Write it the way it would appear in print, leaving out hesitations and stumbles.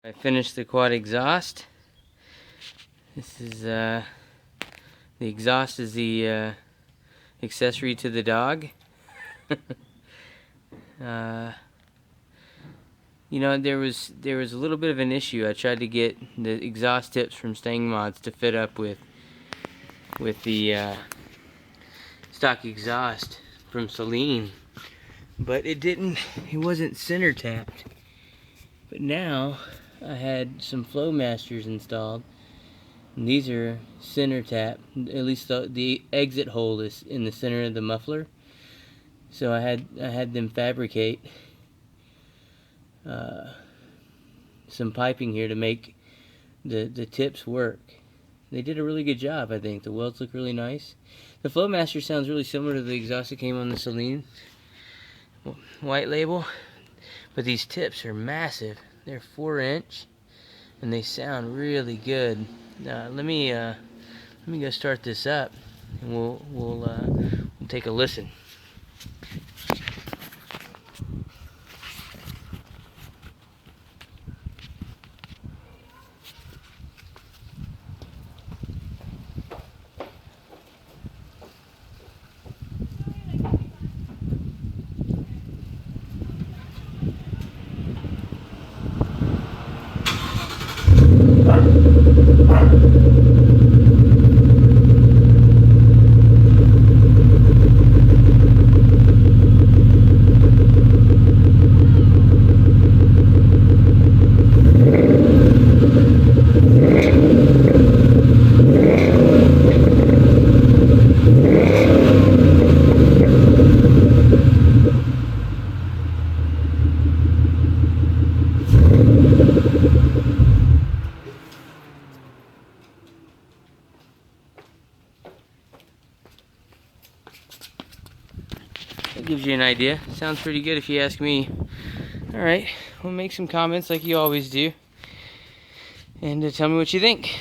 I finished the quad exhaust. This is the exhaust is the accessory to the dog. You know, there was a little bit of an issue. I tried to get the exhaust tips from Mustang mods to fit up with the stock exhaust from Saleen, but it didn't. It wasn't center tapped. But now I had some flow masters installed, and these are center tap. At least the exit hole is in the center of the muffler. So I had them fabricate some piping here to make the tips work. They did a really good job, I think. The welds look really nice. The Flowmaster sounds really similar to the exhaust that came on the Saleen white label, but these tips are massive. They're 4-inch, and they sound really good. Let me go start this up, and we'll take a listen. That gives you an idea. Sounds pretty good if you ask me. Alright, we'll make some comments like you always do, and tell me what you think.